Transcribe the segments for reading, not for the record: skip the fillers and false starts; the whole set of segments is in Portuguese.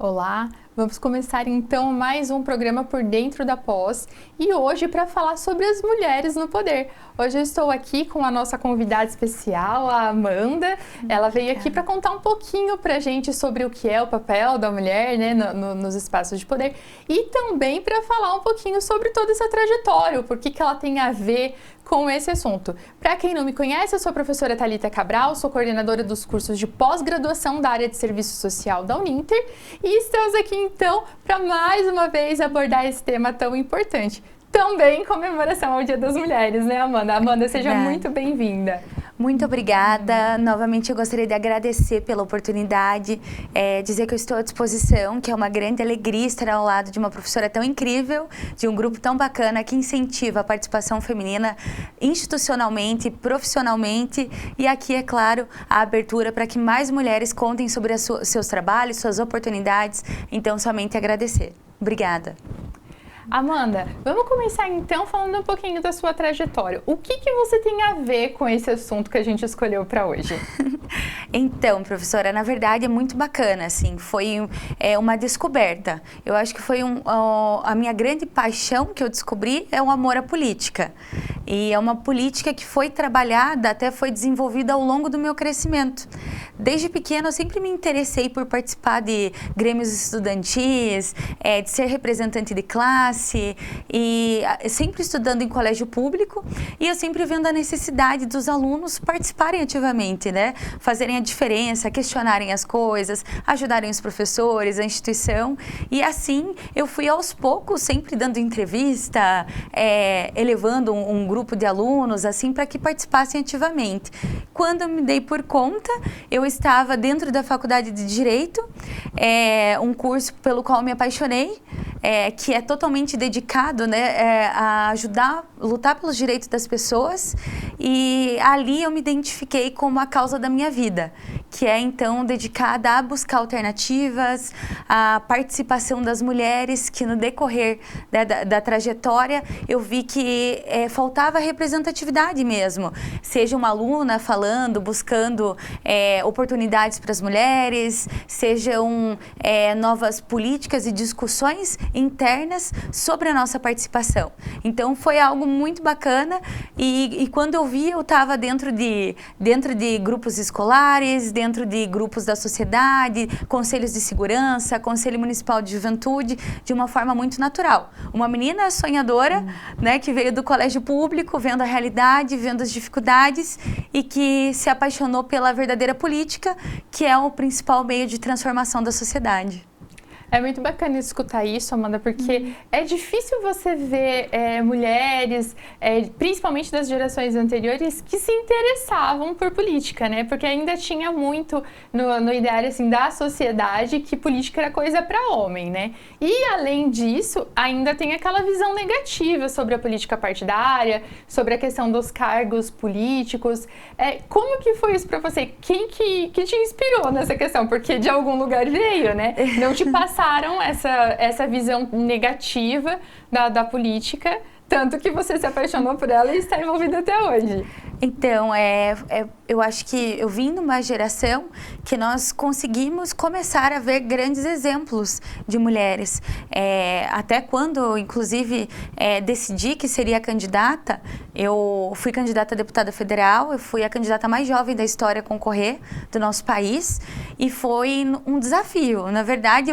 Olá, vamos começar então mais um programa Por Dentro da Pós e hoje para falar sobre as mulheres no poder. Hoje eu estou aqui com a nossa convidada especial, a Amanda. Ela veio aqui para contar um pouquinho para a gente sobre o que é o papel da mulher, né, nos espaços de poder e também para falar um pouquinho sobre toda essa trajetória, por que ela tem a ver com esse assunto. Para quem não me conhece, eu sou a professora Thalita Cabral, sou coordenadora dos cursos de pós-graduação da área de serviço social da Uninter e estamos aqui então para mais uma vez abordar esse tema tão importante. Também em comemoração ao Dia das Mulheres, né, Amanda? Amanda, seja muito bem-vinda. Muito obrigada. Novamente eu gostaria de agradecer pela oportunidade, dizer que eu estou à disposição, que é uma grande alegria estar ao lado de uma professora tão incrível, de um grupo tão bacana que incentiva a participação feminina institucionalmente, profissionalmente e aqui, é claro, a abertura para que mais mulheres contem sobre seus trabalhos, suas oportunidades. Então, somente agradecer. Obrigada. Amanda, vamos começar então falando um pouquinho da sua trajetória. O que você tem a ver com esse assunto que a gente escolheu para hoje? Então, professora, na verdade é muito bacana, assim, foi uma descoberta. Eu acho que foi a minha grande paixão que eu descobri é o amor à política. E é uma política que foi trabalhada, até foi desenvolvida ao longo do meu crescimento. Desde pequena eu sempre me interessei por participar de grêmios estudantis, de ser representante de classe, e sempre estudando em colégio público e eu sempre vendo a necessidade dos alunos participarem ativamente, né? Fazerem a diferença, questionarem as coisas, ajudarem os professores, a instituição e assim eu fui aos poucos sempre dando entrevista, elevando um grupo de alunos assim para que participassem ativamente. Quando eu me dei por conta, eu estava dentro da faculdade de Direito, um curso pelo qual me apaixonei, que é totalmente dedicado, né, a ajudar, lutar pelos direitos das pessoas e ali eu me identifiquei como a causa da minha vida, que é então dedicada a buscar alternativas, a participação das mulheres, que no decorrer da trajetória eu vi que faltava representatividade mesmo, seja uma aluna falando, buscando oportunidades para as mulheres, sejam novas políticas e discussões internas sobre a nossa participação. Então foi algo muito bacana e quando eu vi eu estava dentro de grupos escolares, dentro de grupos da sociedade, conselhos de segurança, conselho municipal de juventude, de uma forma muito natural. Uma menina sonhadora, né, que veio do colégio público, vendo a realidade, vendo as dificuldades e que se apaixonou pela verdadeira política, que é o principal meio de transformação da sociedade. É muito bacana escutar isso, Amanda, porque é difícil você ver mulheres, principalmente das gerações anteriores, que se interessavam por política, né? Porque ainda tinha muito no ideário assim, da sociedade que política era coisa para homem, né? E, além disso, ainda tem aquela visão negativa sobre a política partidária, sobre a questão dos cargos políticos. Como que foi isso para você? Quem que te inspirou nessa questão? Porque de algum lugar veio, né? Não te passaram essa visão negativa da política, tanto que você se apaixonou por ela e está envolvida até hoje. Então, eu acho que eu vim de uma geração que nós conseguimos começar a ver grandes exemplos de mulheres. Até quando, inclusive, decidi que seria candidata, eu fui candidata a deputada federal, eu fui a candidata mais jovem da história a concorrer do nosso país e foi um desafio. Na verdade,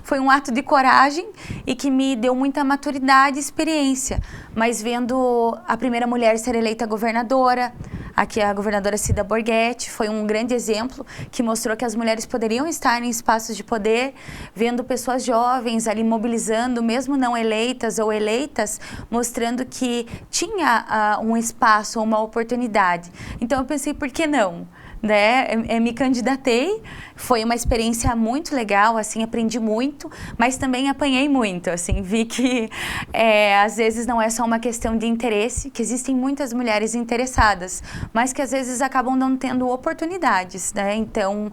foi um ato de coragem e que me deu muita maturidade e experiência. Mas vendo a primeira mulher ser eleita governadora, aqui a governadora Cida Borghetti, foi um grande exemplo que mostrou que as mulheres poderiam estar em espaços de poder, vendo pessoas jovens ali mobilizando, mesmo não eleitas ou eleitas, mostrando que tinha um espaço, uma oportunidade. Então eu pensei, por que não? Né? Me candidatei, foi uma experiência muito legal, assim, aprendi muito, mas também apanhei muito, assim, vi que às vezes não é só uma questão de interesse, que existem muitas mulheres interessadas, mas que às vezes acabam não tendo oportunidades, né? Então,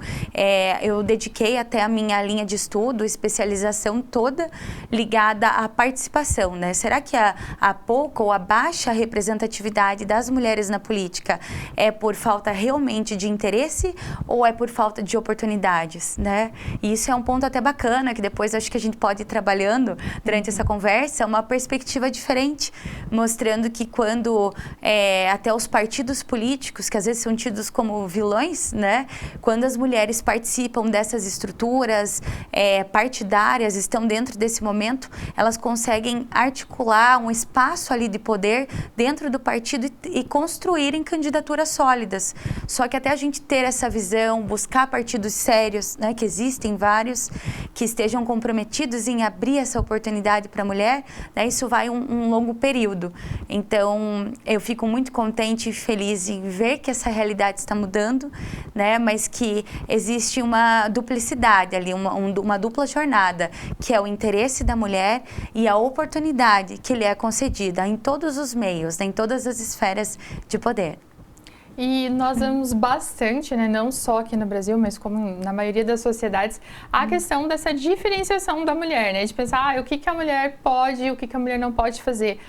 eu dediquei até a minha linha de estudo, especialização toda ligada à participação, né? Será que a pouca ou a baixa representatividade das mulheres na política é por falta realmente de interesse ou é por falta de oportunidades, né? E isso é um ponto até bacana, que depois acho que a gente pode ir trabalhando durante essa conversa, uma perspectiva diferente, mostrando que quando até os partidos políticos, que às vezes são tidos como vilões, né? Quando as mulheres participam dessas estruturas partidárias, estão dentro desse momento, elas conseguem articular um espaço ali de poder dentro do partido e construírem candidaturas sólidas. Só que até a gente ter essa visão, buscar partidos sérios, né, que existem vários, que estejam comprometidos em abrir essa oportunidade para a mulher, né, isso vai um longo período. Então, eu fico muito contente e feliz em ver que essa realidade está mudando, né, mas que existe uma duplicidade ali, uma dupla jornada, que é o interesse da mulher e a oportunidade que lhe é concedida em todos os meios, né, em todas as esferas de poder. E nós vemos bastante, né, não só aqui no Brasil, mas como na maioria das sociedades, a questão dessa diferenciação da mulher, né? De pensar, o que a mulher pode e o que a mulher não pode fazer.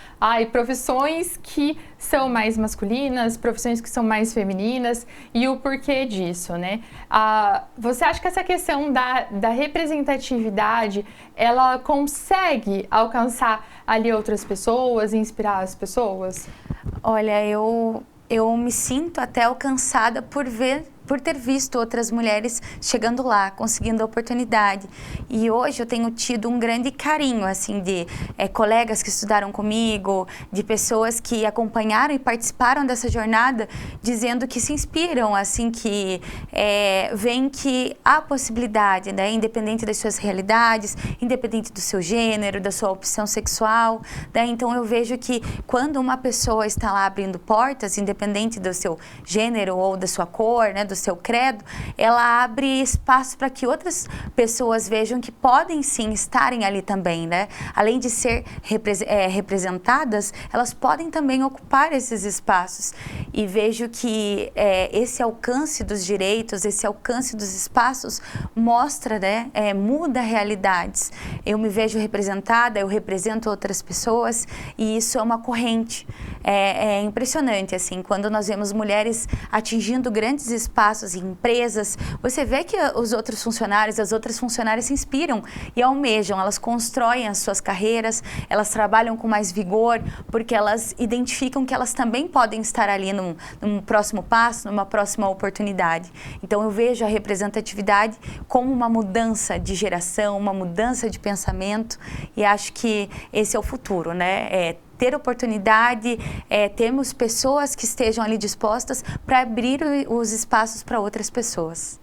E profissões que são mais masculinas, profissões que são mais femininas e o porquê disso, né? Você acha que essa questão da representatividade, ela consegue alcançar ali outras pessoas, inspirar as pessoas? Olha, eu me sinto até alcançada por ter visto outras mulheres chegando lá, conseguindo a oportunidade. E hoje eu tenho tido um grande carinho, assim, de colegas que estudaram comigo, de pessoas que acompanharam e participaram dessa jornada, dizendo que se inspiram, assim, que veem que há possibilidade, né, independente das suas realidades, independente do seu gênero, da sua opção sexual, né? Então eu vejo que quando uma pessoa está lá abrindo portas, independente do seu gênero ou da sua cor, né, do seu credo, ela abre espaço para que outras pessoas vejam que podem sim estarem ali também, né? Além de ser representadas, elas podem também ocupar esses espaços. E vejo que esse alcance dos direitos, esse alcance dos espaços mostra, né? Muda realidades. Eu me vejo representada, eu represento outras pessoas e isso é uma corrente. É impressionante, assim, quando nós vemos mulheres atingindo grandes espaços em empresas, você vê que os outros funcionários, as outras funcionárias se inspiram e almejam, elas constroem as suas carreiras, elas trabalham com mais vigor, porque elas identificam que elas também podem estar ali num próximo passo, numa próxima oportunidade. Então eu vejo a representatividade como uma mudança de geração, uma mudança de pensamento e acho que esse é o futuro, né? Ter oportunidade, termos pessoas que estejam ali dispostas para abrir os espaços para outras pessoas.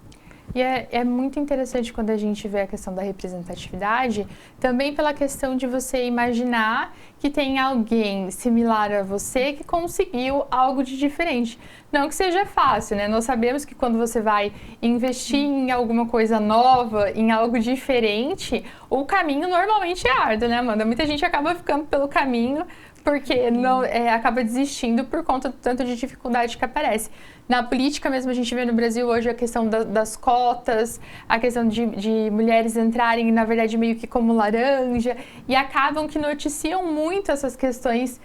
E é muito interessante quando a gente vê a questão da representatividade, também pela questão de você imaginar que tem alguém similar a você que conseguiu algo de diferente. Não que seja fácil, né? Nós sabemos que quando você vai investir em alguma coisa nova, em algo diferente, o caminho normalmente é árduo, né, Amanda? Muita gente acaba ficando pelo caminho porque não, acaba desistindo por conta do tanto de dificuldade que aparece. Na política mesmo, a gente vê no Brasil hoje a questão das cotas, a questão de mulheres entrarem, na verdade, meio que como laranja, e acabam que noticiam muito essas questões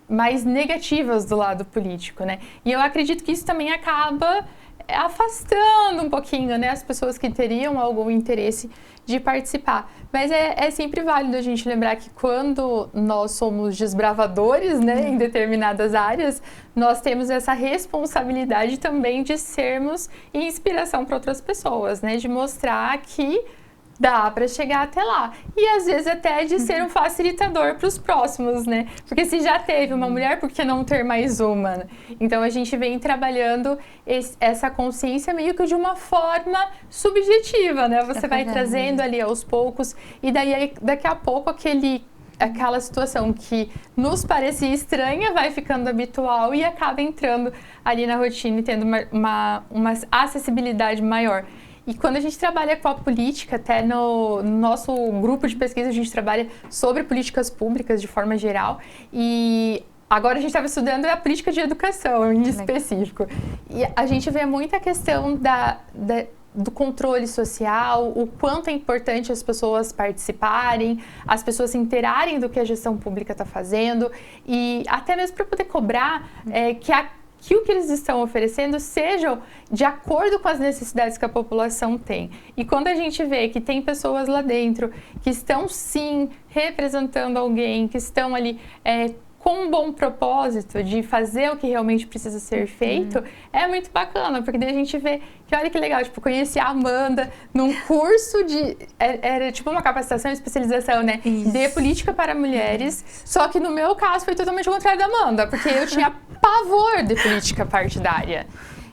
mais negativas do lado político, né? E eu acredito que isso também acaba afastando um pouquinho, né, as pessoas que teriam algum interesse de participar. Mas é sempre válido a gente lembrar que quando nós somos desbravadores, né, em determinadas áreas, nós temos essa responsabilidade também de sermos inspiração para outras pessoas, né, de mostrar que dá para chegar até lá. E às vezes até de ser um facilitador para os próximos, né? Porque se já teve uma mulher, por que não ter mais uma? Né? Então a gente vem trabalhando essa consciência meio que de uma forma subjetiva, né? Você vai trazendo ali aos poucos e daí daqui a pouco aquela situação que nos parecia estranha vai ficando habitual e acaba entrando ali na rotina e tendo uma acessibilidade maior. E quando a gente trabalha com a política, até no nosso grupo de pesquisa, a gente trabalha sobre políticas públicas de forma geral. E agora a gente estava estudando a política de educação em específico. E a gente vê muita questão do controle social, o quanto é importante as pessoas participarem, as pessoas se interarem do que a gestão pública está fazendo. E até mesmo para poder cobrar que o que eles estão oferecendo sejam de acordo com as necessidades que a população tem. E quando a gente vê que tem pessoas lá dentro que estão, sim, representando alguém, que estão ali com um bom propósito de fazer o que realmente precisa ser feito, é muito bacana, porque daí a gente vê que, olha que legal, tipo, conheci a Amanda num curso era tipo uma capacitação e especialização, né, de política para mulheres, só que no meu caso foi totalmente o contrário da Amanda, porque eu tinha pavor de política partidária.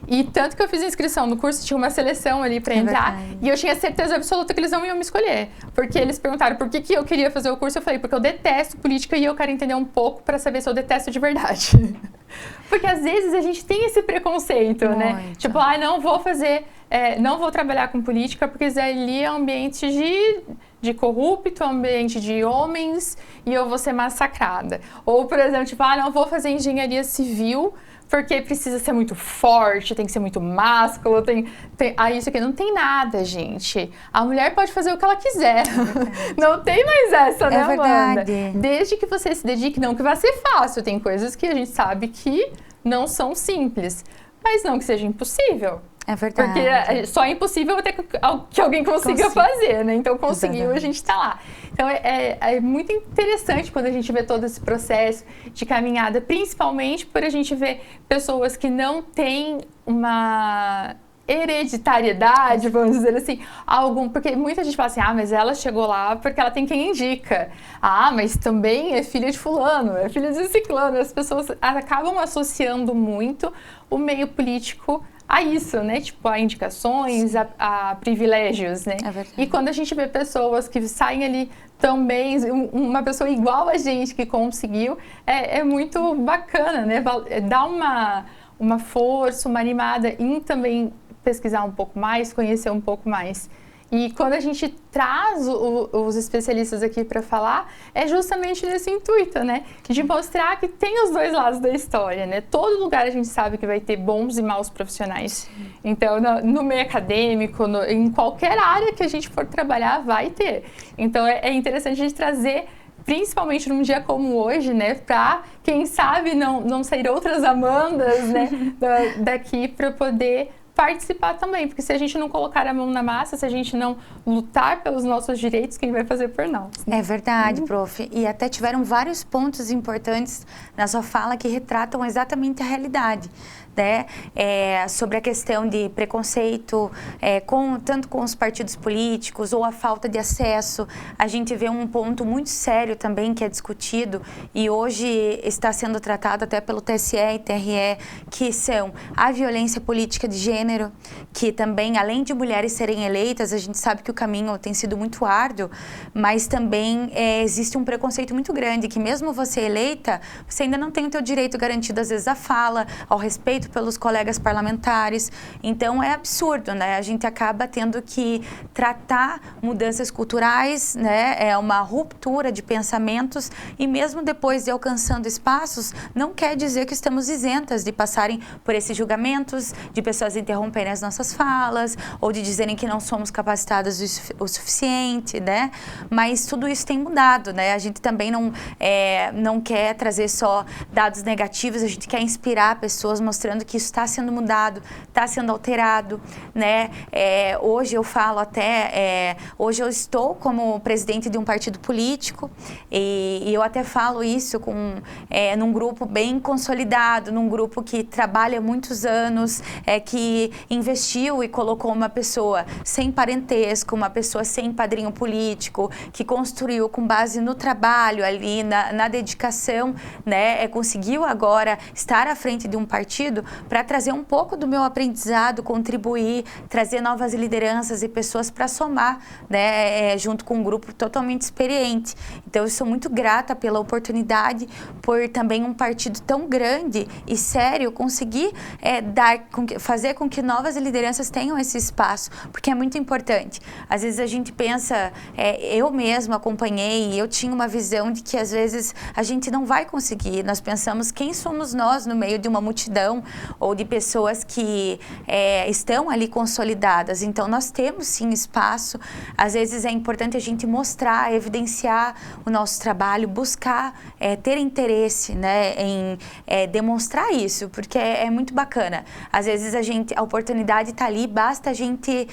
E tanto que eu fiz a inscrição no curso, tinha uma seleção ali para entrar, e eu tinha certeza absoluta que eles não iam me escolher. Porque eles perguntaram por que eu queria fazer o curso, eu falei, porque eu detesto política e eu quero entender um pouco para saber se eu detesto de verdade. Porque às vezes a gente tem esse preconceito, né? Tipo, não vou fazer, não vou trabalhar com política porque ali é ambiente de corrupto, ambiente de homens e eu vou ser massacrada. Ou, por exemplo, tipo, não vou fazer engenharia civil porque precisa ser muito forte, tem que ser muito másculo, isso aqui. Não tem nada, gente. A mulher pode fazer o que ela quiser. Não tem mais essa, né, Amanda? Desde que você se dedique, não que vai ser fácil. Tem coisas que a gente sabe que não são simples, mas não que seja impossível. É verdade. Porque só é impossível até que alguém consiga fazer, né? Então, conseguiu, a gente tá lá. Então, é muito interessante quando a gente vê todo esse processo de caminhada, principalmente por a gente ver pessoas que não têm uma hereditariedade, vamos dizer assim, porque muita gente fala assim, mas ela chegou lá porque ela tem quem indica. Mas também é filha de fulano, é filha de ciclano. As pessoas acabam associando muito o meio político a isso, né? Tipo, a indicações, a privilégios, né? E quando a gente vê pessoas que saem ali também, uma pessoa igual a gente que conseguiu, é muito bacana, né? Dá uma força, uma animada em também pesquisar um pouco mais, conhecer um pouco mais. E quando a gente traz os especialistas aqui para falar, é justamente nesse intuito, né? De mostrar que tem os dois lados da história, né? Todo lugar a gente sabe que vai ter bons e maus profissionais. Então, no meio acadêmico, em qualquer área que a gente for trabalhar, vai ter. Então, é interessante a gente trazer, principalmente num dia como hoje, né? Para, quem sabe, não sair outras Amandas, né? Daqui para poder participar também, porque se a gente não colocar a mão na massa, se a gente não lutar pelos nossos direitos, quem vai fazer por nós? Né? É verdade, prof. E até tiveram vários pontos importantes na sua fala que retratam exatamente a realidade. Né? Sobre a questão de preconceito, tanto com os partidos políticos ou a falta de acesso. A gente vê um ponto muito sério também que é discutido e hoje está sendo tratado até pelo TSE e TRE, que são a violência política de gênero, que também, além de mulheres serem eleitas, a gente sabe que o caminho tem sido muito árduo, mas também existe um preconceito muito grande, que mesmo você eleita, você ainda não tem o teu direito garantido, às vezes, à fala, ao respeito pelos colegas parlamentares. Então, é absurdo, né? A gente acaba tendo que tratar mudanças culturais, né? É uma ruptura de pensamentos e mesmo depois de alcançando espaços, não quer dizer que estamos isentas de passarem por esses julgamentos, de pessoas interromperem as nossas falas ou de dizerem que não somos capacitadas o suficiente, né? Mas tudo isso tem mudado, né? A gente também não quer trazer só dados negativos, a gente quer inspirar pessoas mostrando que isso está sendo mudado, está sendo alterado, né? Hoje eu falo hoje eu estou como presidente de um partido político e eu até falo isso num grupo bem consolidado, num grupo que trabalha há muitos anos, que investiu e colocou uma pessoa sem parentesco, uma pessoa sem padrinho político, que construiu com base no trabalho ali, na dedicação, né? Conseguiu agora estar à frente de um partido para trazer um pouco do meu aprendizado, contribuir, trazer novas lideranças e pessoas para somar, né, junto com um grupo totalmente experiente. Então, eu sou muito grata pela oportunidade, por também um partido tão grande e sério conseguir fazer com que novas lideranças tenham esse espaço, porque é muito importante. Às vezes a gente pensa, eu mesma acompanhei, eu tinha uma visão de que às vezes a gente não vai conseguir. Nós pensamos quem somos nós no meio de uma multidão, ou de pessoas que estão ali consolidadas. Então, nós temos sim espaço. Às vezes é importante a gente mostrar, evidenciar o nosso trabalho, buscar ter interesse, né, em demonstrar isso, porque é muito bacana. Às vezes a oportunidade está ali, basta a gente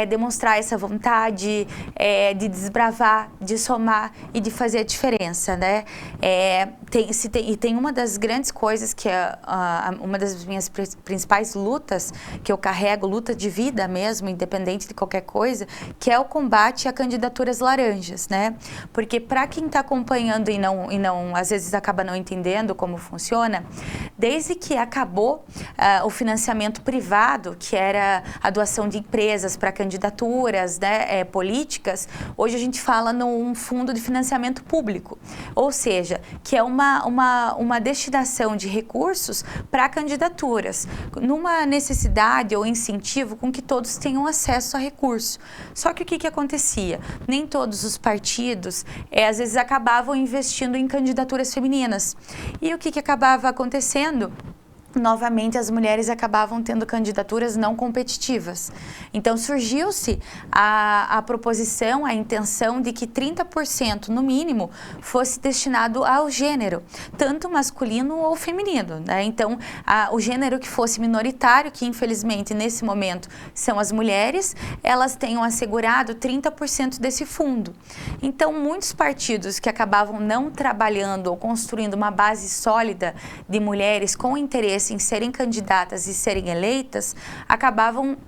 demonstrar essa vontade de desbravar, de somar e de fazer a diferença, né? Tem uma das grandes coisas que uma das minhas principais lutas que eu carrego, luta de vida mesmo, independente de qualquer coisa, que é o combate a candidaturas laranjas, né? Porque para quem está acompanhando e não às vezes acaba não entendendo como funciona, desde que acabou o financiamento privado, que era a doação de empresas para candidaturas, né, políticas, hoje a gente fala num fundo de financiamento público, ou seja, que é uma destinação de recursos para candidaturas, numa necessidade ou incentivo com que todos tenham acesso a recurso. Só que o que acontecia? Nem todos os partidos, às vezes, acabavam investindo em candidaturas femininas. E o que acabava acontecendo? Novamente, as mulheres acabavam tendo candidaturas não competitivas. Então, surgiu-se a proposição, a intenção de que 30%, no mínimo, fosse destinado ao gênero, tanto masculino ou feminino, né? Então, o gênero que fosse minoritário, que infelizmente, nesse momento, são as mulheres, elas tenham assegurado 30% desse fundo. Então, muitos partidos que acabavam não trabalhando ou construindo uma base sólida de mulheres com interesse em serem candidatas e serem eleitas, acabam,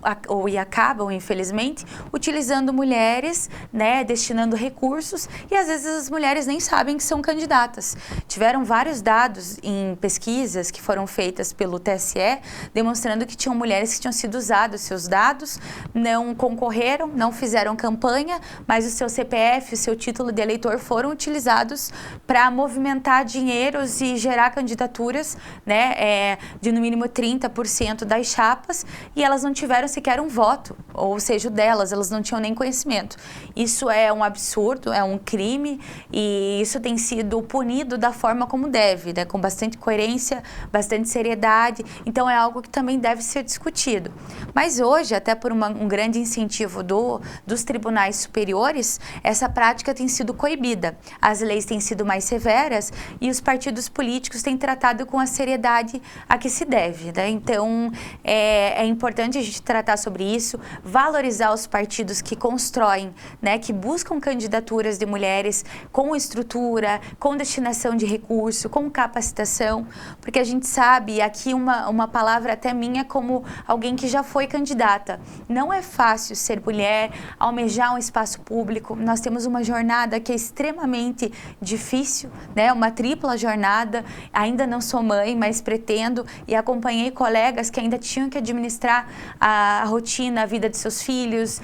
infelizmente, utilizando mulheres, né, destinando recursos, e às vezes as mulheres nem sabem que são candidatas. Tiveram vários dados em pesquisas que foram feitas pelo TSE, demonstrando que tinham mulheres que tinham sido usados seus dados, não concorreram, não fizeram campanha, mas o seu CPF, o seu título de eleitor foram utilizados para movimentar dinheiros e gerar candidaturas, né, de no mínimo 30% das chapas, e elas não tiveram sequer um voto, ou seja, o delas, elas não tinham nem conhecimento. Isso é um absurdo, é um crime, e isso tem sido punido da forma como deve, né, com bastante coerência, bastante seriedade. Então é algo que também deve ser discutido. Mas hoje, até por um grande incentivo dos tribunais superiores, essa prática tem sido coibida. As leis têm sido mais severas e os partidos políticos têm tratado com a seriedade a que se deve, né? Então, é importante a gente tratar sobre isso, valorizar os partidos que constroem, né, que buscam candidaturas de mulheres com estrutura, com destinação de recurso, com capacitação, porque a gente sabe, aqui uma palavra até minha como alguém que já foi candidata, não é fácil ser mulher, almejar um espaço público. Nós temos uma jornada que é extremamente difícil, né, uma tripla jornada. Ainda não sou mãe, mas pretendo, e acompanhei colegas que ainda tinham que administrar a rotina, a vida de seus filhos,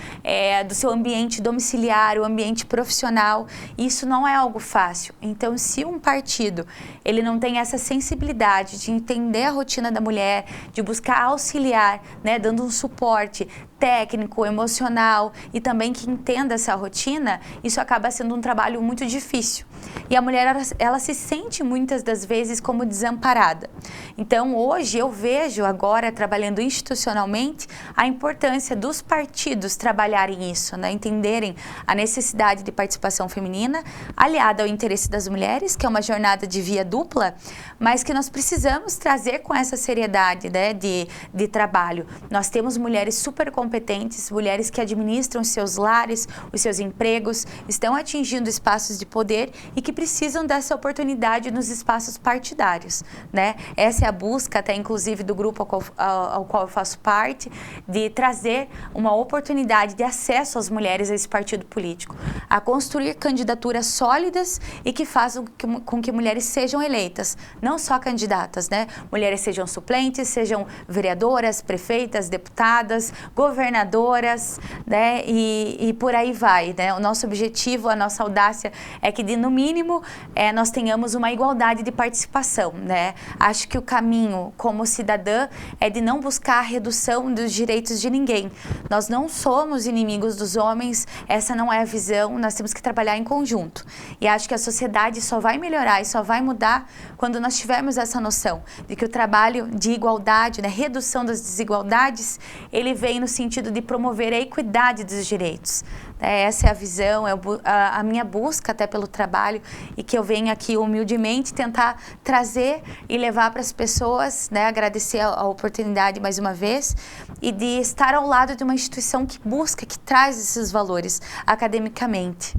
do seu ambiente domiciliar, o ambiente profissional. Isso não é algo fácil. Então, se um partido ele não tem essa sensibilidade de entender a rotina da mulher, de buscar auxiliar, né, dando um suporte técnico, emocional e também que entenda essa rotina, isso acaba sendo um trabalho muito difícil. E a mulher, ela se sente muitas das vezes como desamparada. Então, hoje eu vejo agora, trabalhando institucionalmente, a importância dos partidos trabalharem isso, né? Entenderem a necessidade de participação feminina, aliada ao interesse das mulheres, que é uma jornada de via dupla, mas que nós precisamos trazer com essa seriedade, né, de trabalho. Nós temos mulheres super competentes, mulheres que administram os seus lares, os seus empregos, estão atingindo espaços de poder e que precisam dessa oportunidade nos espaços partidários, né? Essa é a busca, até inclusive, do grupo ao qual eu faço parte, de trazer uma oportunidade de acesso às mulheres a esse partido político, a construir candidaturas sólidas e que façam com que mulheres sejam eleitas, não só candidatas, né? Mulheres sejam suplentes, sejam vereadoras, prefeitas, deputadas, governantes, governadoras, né? E por aí vai, né? O nosso objetivo, a nossa audácia é que, no mínimo, nós tenhamos uma igualdade de participação, né? Acho que o caminho, como cidadã, é de não buscar a redução dos direitos de ninguém. Nós não somos inimigos dos homens, essa não é a visão, nós temos que trabalhar em conjunto. E acho que a sociedade só vai melhorar e só vai mudar quando nós tivermos essa noção de que o trabalho de igualdade, né, redução das desigualdades, ele vem no sentido de promover a equidade dos direitos. Essa é a visão, é a minha busca até pelo trabalho e que eu venho aqui humildemente tentar trazer e levar para as pessoas, né, agradecer a oportunidade mais uma vez e de estar ao lado de uma instituição que busca, que traz esses valores academicamente.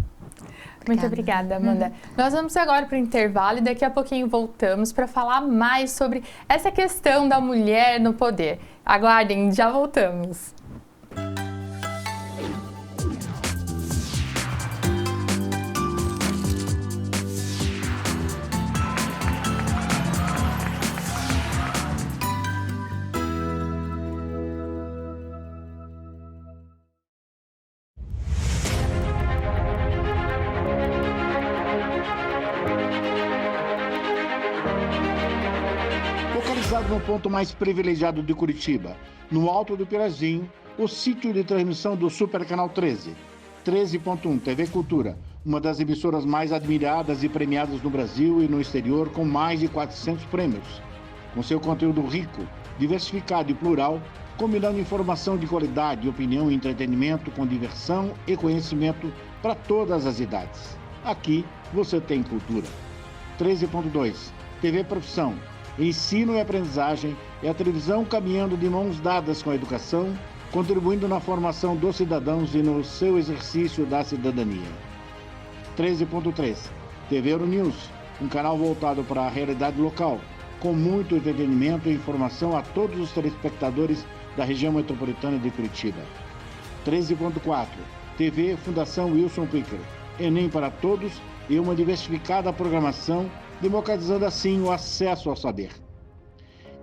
Muito obrigada, Amanda. Nós vamos agora para o intervalo e daqui a pouquinho voltamos para falar mais sobre essa questão da mulher no poder. Aguardem, já voltamos. No ponto mais privilegiado de Curitiba, no Alto do Pirazinho, o sítio de transmissão do Super Canal 13, 13.1 TV Cultura, uma das emissoras mais admiradas e premiadas no Brasil e no exterior, com mais de 400 prêmios. Com seu conteúdo rico, diversificado e plural, combinando informação de qualidade, opinião e entretenimento com diversão e conhecimento para todas as idades. Aqui você tem cultura. 13.2 TV Profissão. Ensino e aprendizagem é a televisão caminhando de mãos dadas com a educação, contribuindo na formação dos cidadãos e no seu exercício da cidadania. 13.3 TV Euronews, um canal voltado para a realidade local, com muito entretenimento e informação a todos os telespectadores da região metropolitana de Curitiba. 13.4 TV Fundação Wilson Picker, Enem para todos e uma diversificada programação, democratizando assim o acesso ao saber.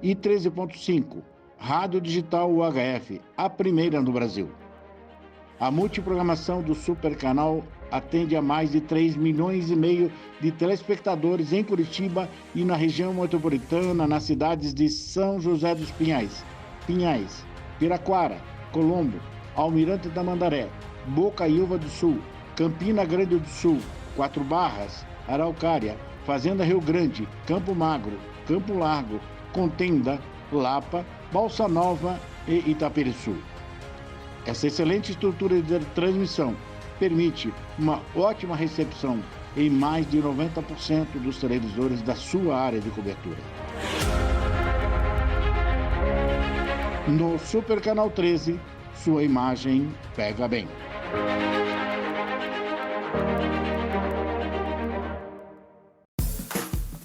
E 13.5, Rádio Digital UHF, a primeira no Brasil. A multiprogramação do Super Canal atende a mais de 3,5 milhões de telespectadores em Curitiba e na região metropolitana, nas cidades de São José dos Pinhais, Piraquara, Colombo, Almirante Tamandaré, Bocaiúva do Sul, Campina Grande do Sul, Quatro Barras, Araucária, Fazenda Rio Grande, Campo Magro, Campo Largo, Contenda, Lapa, Balsa Nova e Itaperiçu. Essa excelente estrutura de transmissão permite uma ótima recepção em mais de 90% dos televisores da sua área de cobertura. No Super Canal 13, sua imagem pega bem.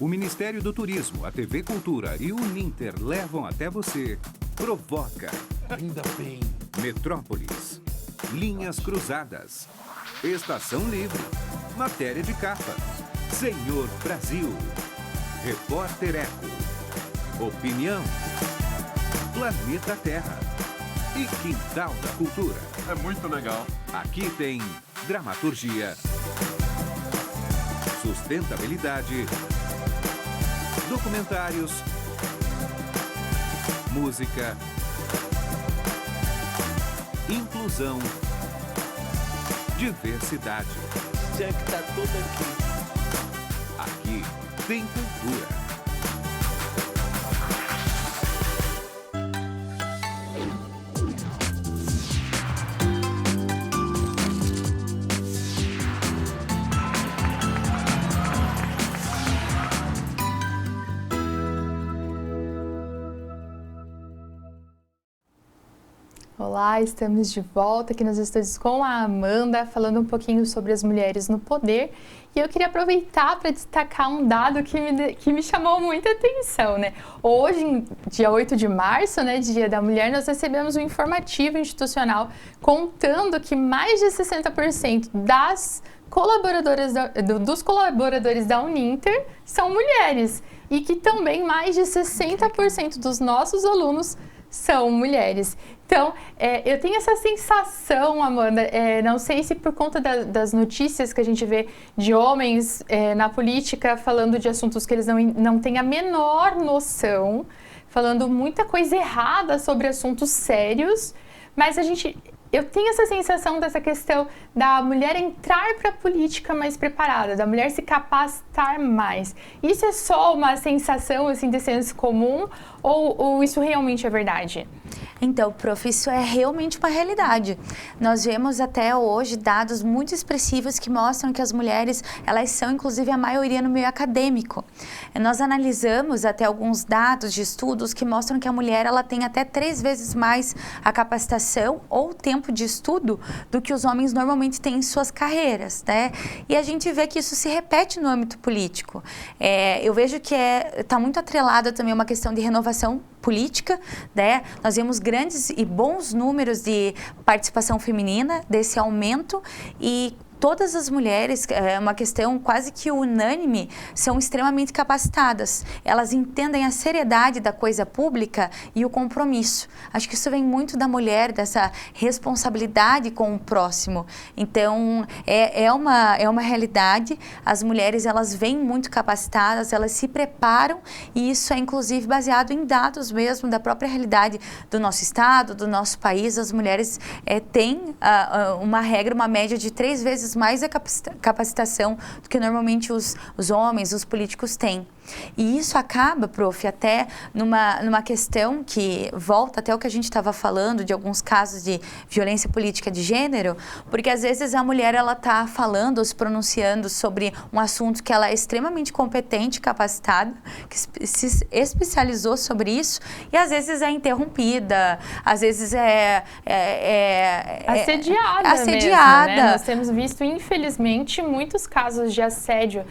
O Ministério do Turismo, a TV Cultura e o Uninter levam até você Provoca. Ainda bem. Metrópolis. Linhas Cruzadas. Estação Livre. Matéria de capa. Senhor Brasil. Repórter Eco. Opinião. Planeta Terra. E Quintal da Cultura. É muito legal. Aqui tem dramaturgia, sustentabilidade, documentários, música, inclusão, diversidade. Já que tá tudo aqui. Aqui tem cultura. Olá, estamos de volta aqui nos estúdios com a Amanda, falando um pouquinho sobre as mulheres no poder. E eu queria aproveitar para destacar um dado que me chamou muita atenção, né? Hoje, dia 8 de março, né, Dia da Mulher, nós recebemos um informativo institucional contando que mais de 60% dos colaboradores da Uninter são mulheres e que também mais de 60% dos nossos alunos são mulheres. Então, eu tenho essa sensação, Amanda, não sei se por conta das notícias que a gente vê de homens na política falando de assuntos que eles não têm a menor noção, falando muita coisa errada sobre assuntos sérios, mas eu tenho essa sensação dessa questão da mulher entrar para a política mais preparada, da mulher se capacitar mais. Isso é só uma sensação assim, de senso comum ou isso realmente é verdade? Então, prof, isso é realmente uma realidade. Nós vemos até hoje dados muito expressivos que mostram que as mulheres, elas são inclusive a maioria no meio acadêmico. Nós analisamos até alguns dados de estudos que mostram que a mulher ela tem até 3 vezes mais a capacitação ou tempo de estudo do que os homens normalmente têm em suas carreiras, né? E a gente vê que isso se repete no âmbito político. Eu vejo que está muito atrelada também uma questão de renovação política, né? Nós vemos grandes e bons números de participação feminina, desse aumento, e todas as mulheres, é uma questão quase que unânime, são extremamente capacitadas. Elas entendem a seriedade da coisa pública e o compromisso. Acho que isso vem muito da mulher, dessa responsabilidade com o próximo. Então, é uma realidade. As mulheres, elas vêm muito capacitadas, elas se preparam, e isso é inclusive baseado em dados mesmo da própria realidade do nosso estado, do nosso país. As mulheres têm uma regra, uma média de 3 vezes mais a capacitação do que normalmente os homens, os políticos têm. E isso acaba, prof, até numa questão que volta até o que a gente estava falando de alguns casos de violência política de gênero, porque às vezes a mulher ela está falando ou se pronunciando sobre um assunto que ela é extremamente competente, capacitada, que se especializou sobre isso, e às vezes é interrompida, às vezes assediada. Assediada. Mesmo, né? Nós temos visto, infelizmente, muitos casos de assédio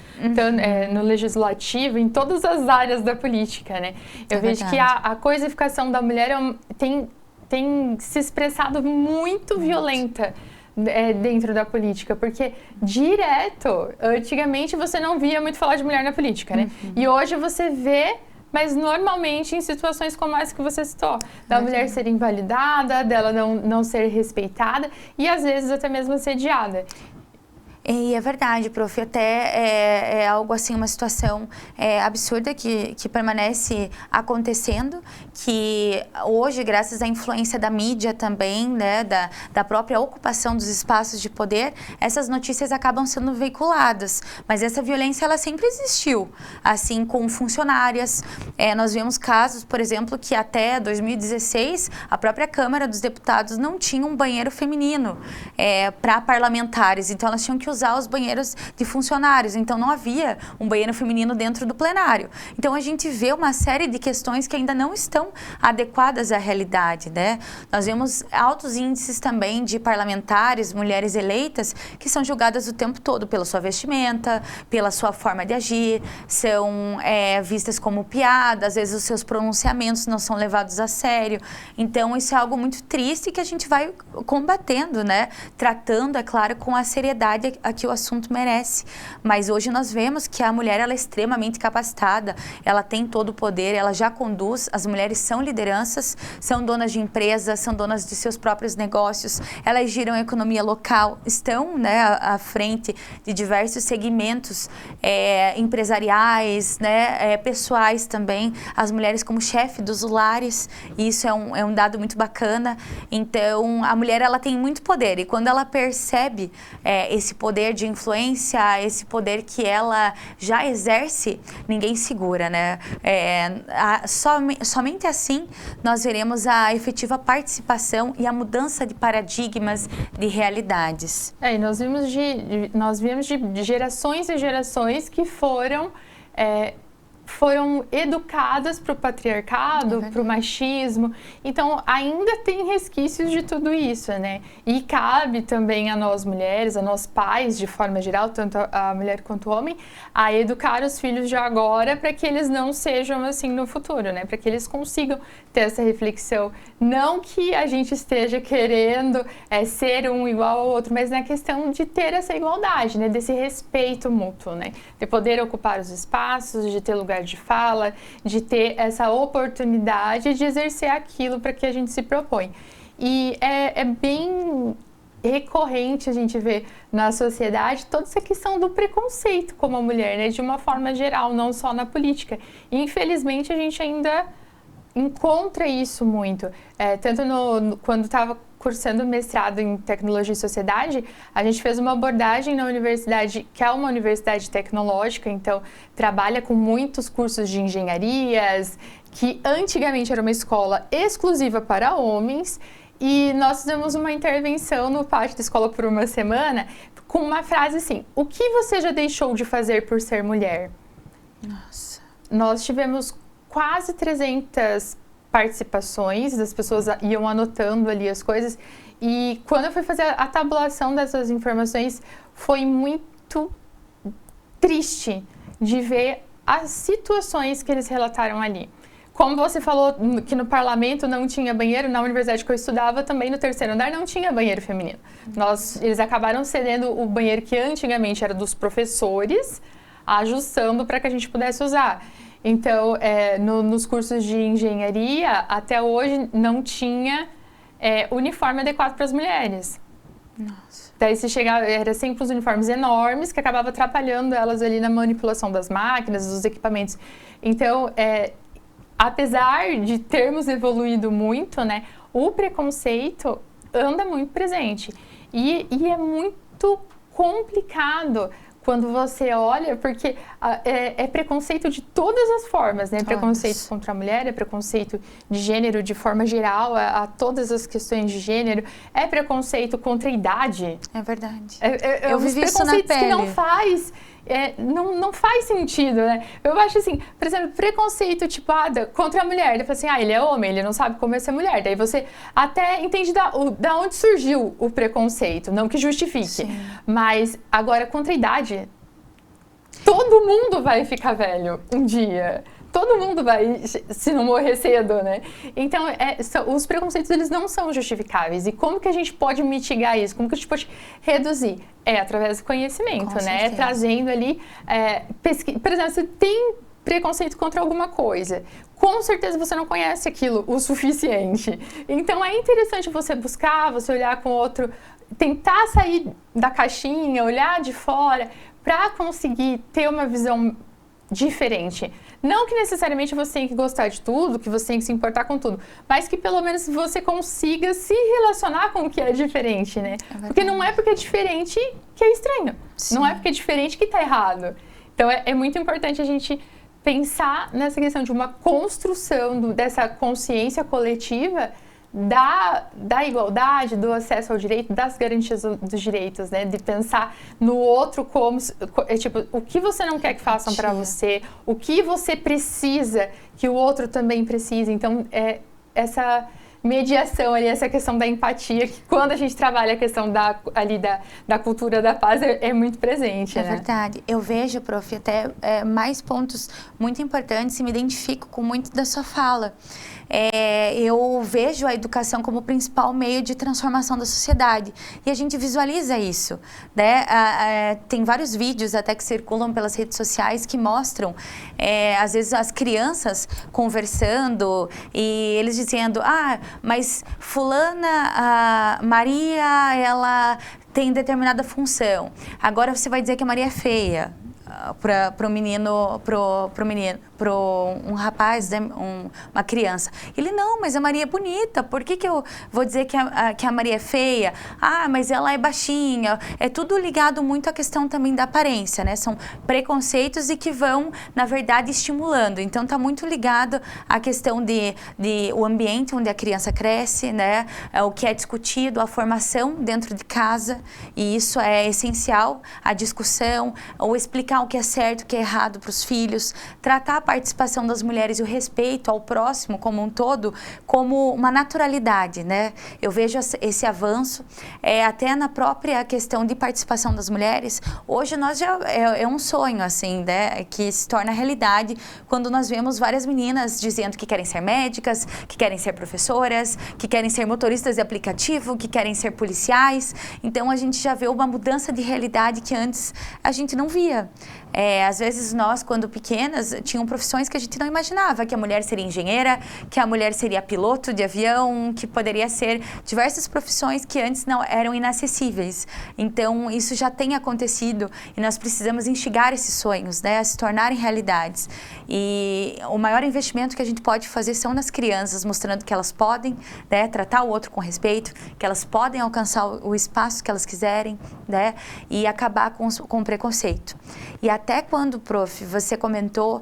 no legislativo, em todas as áreas da política, né? Eu vejo que a coisificação da mulher tem se expressado muito violenta dentro da política, porque antigamente você não via muito falar de mulher na política, né? E hoje você vê, mas normalmente em situações como essa que você citou, da mulher ser invalidada, dela não ser respeitada e às vezes até mesmo assediada. E é verdade, prof, até é algo assim, uma situação absurda que permanece acontecendo, que hoje, graças à influência da mídia também, né, da própria ocupação dos espaços de poder, essas notícias acabam sendo veiculadas, mas essa violência, ela sempre existiu, assim, com funcionárias. Nós vemos casos, por exemplo, que até 2016, a própria Câmara dos Deputados não tinha um banheiro feminino para parlamentares, então elas tinham que usar os banheiros de funcionários, então não havia um banheiro feminino dentro do plenário. Então a gente vê uma série de questões que ainda não estão adequadas à realidade, né? Nós vemos altos índices também de parlamentares, mulheres eleitas, que são julgadas o tempo todo pela sua vestimenta, pela sua forma de agir, são vistas como piada, às vezes os seus pronunciamentos não são levados a sério. Então isso é algo muito triste que a gente vai combatendo, né? Tratando, é claro, com a seriedade que o assunto merece. Mas hoje nós vemos que a mulher, ela é extremamente capacitada, ela tem todo o poder, ela já conduz, as mulheres são lideranças, são donas de empresas, são donas de seus próprios negócios, elas giram a economia local, estão, né, à frente de diversos segmentos empresariais, né, pessoais também, as mulheres como chefe dos lares, e isso é um dado muito bacana. Então, a mulher, ela tem muito poder, e quando ela percebe esse poder de influência, esse poder que ela já exerce, ninguém segura, né? Somente assim nós veremos a efetiva participação e a mudança de paradigmas, de realidades. E nós vimos de gerações e gerações que foram educadas para o patriarcado, para o machismo. Então, ainda tem resquícios de tudo isso, né? E cabe também a nós mulheres, a nós pais, de forma geral, tanto a mulher quanto o homem, a educar os filhos de agora para que eles não sejam assim no futuro, né? Para que eles consigam ter essa reflexão. Não que a gente esteja querendo ser um igual ao outro, mas na questão de ter essa igualdade, né? Desse respeito mútuo, né? De poder ocupar os espaços, de ter lugar lugar de fala, de ter essa oportunidade de exercer aquilo para que a gente se propõe. E é bem recorrente a gente ver na sociedade toda essa questão do preconceito como a mulher, né? De uma forma geral, não só na política. E, infelizmente, a gente ainda encontra isso muito. Tanto quando estava cursando mestrado em Tecnologia e Sociedade, a gente fez uma abordagem na universidade, que é uma universidade tecnológica, então trabalha com muitos cursos de engenharias, que antigamente era uma escola exclusiva para homens. E nós fizemos uma intervenção no pátio da escola por uma semana com uma frase assim: o que você já deixou de fazer por ser mulher? Nossa. Nós tivemos quase 300 participações, as pessoas iam anotando ali as coisas. E quando eu fui fazer a tabulação dessas informações, foi muito triste de ver as situações que eles relataram ali. Como você falou que no parlamento não tinha banheiro, na universidade que eu estudava também no terceiro andar não tinha banheiro feminino. Eles acabaram cedendo o banheiro que antigamente era dos professores, ajustando para que a gente pudesse usar. Então, nos cursos de engenharia, até hoje não tinha uniforme adequado para as mulheres. Nossa. Daí se chegava, era sempre os uniformes enormes que acabava atrapalhando elas ali na manipulação das máquinas, dos equipamentos. Então, apesar de termos evoluído muito, né, o preconceito anda muito presente. E é muito complicado quando você olha, porque é preconceito de todas as formas, né? Preconceito contra a mulher, é preconceito de gênero de forma geral, a todas as questões de gênero, é preconceito contra a idade. É verdade. Eu vivi isso na pele. Que não faz sentido, né? Eu acho assim, por exemplo, preconceito tipado contra a mulher. Ele fala assim, ele é homem, ele não sabe como é ser mulher. Daí você até entende da onde surgiu o preconceito, não que justifique. Sim. Mas agora, contra a idade, todo mundo vai ficar velho um dia. Todo mundo vai, se não morrer cedo, né? Então, os preconceitos, eles não são justificáveis. E como que a gente pode mitigar isso? Como que a gente pode reduzir? Através do conhecimento, né? Trazendo ali... Por exemplo, você tem preconceito contra alguma coisa. Com certeza você não conhece aquilo o suficiente. Então, é interessante você buscar, você olhar com outro... Tentar sair da caixinha, olhar de fora, para conseguir ter uma visão diferente. Não que necessariamente você tem que gostar de tudo, que você tem que se importar com tudo, mas que pelo menos você consiga se relacionar com o que é diferente, né? Porque não é porque é diferente que é estranho. Sim. Não é porque é diferente que está errado. Então é muito importante a gente pensar nessa questão de uma construção dessa consciência coletiva da igualdade, do acesso ao direito, das garantias dos direitos, né? De pensar no outro como, tipo, o que você não quer que façam para você, o que você precisa que o outro também precisa. Então, essa mediação ali, essa questão da empatia, que quando a gente trabalha a questão da cultura da paz é muito presente, né? É verdade. Eu vejo, prof, até mais pontos muito importantes e me identifico com muito da sua fala. Eu vejo a educação como o principal meio de transformação da sociedade e a gente visualiza isso, né? Tem vários vídeos até que circulam pelas redes sociais que mostram, às vezes, as crianças conversando e eles dizendo, mas fulana, Maria, ela tem determinada função, agora você vai dizer que a Maria é feia. Para um rapaz, né, uma criança. Ele, não, mas a Maria é bonita, por que eu vou dizer que a Maria é feia? Mas ela é baixinha. É tudo ligado muito à questão também da aparência, né? São preconceitos e que vão, na verdade, estimulando. Então, está muito ligado à questão de o ambiente onde a criança cresce, né? O que é discutido, a formação dentro de casa, e isso é essencial, a discussão, ou explicar o que é certo, o que é errado para os filhos, tratar a participação das mulheres e o respeito ao próximo como um todo como uma naturalidade, né? Eu vejo esse avanço até na própria questão de participação das mulheres. Hoje nós já é um sonho, assim, né? Que se torna realidade quando nós vemos várias meninas dizendo que querem ser médicas, que querem ser professoras, que querem ser motoristas de aplicativo, que querem ser policiais. Então a gente já vê uma mudança de realidade que antes a gente não via. Às vezes nós, quando pequenas, tinham profissões que a gente não imaginava, que a mulher seria engenheira, que a mulher seria piloto de avião, que poderia ser diversas profissões que antes não eram inacessíveis. Então, isso já tem acontecido e nós precisamos instigar esses sonhos, né, a se tornarem realidades. E o maior investimento que a gente pode fazer são nas crianças, mostrando que elas podem, né, tratar o outro com respeito, que elas podem alcançar o espaço que elas quiserem, né, e acabar com o preconceito. E até quando, prof, você comentou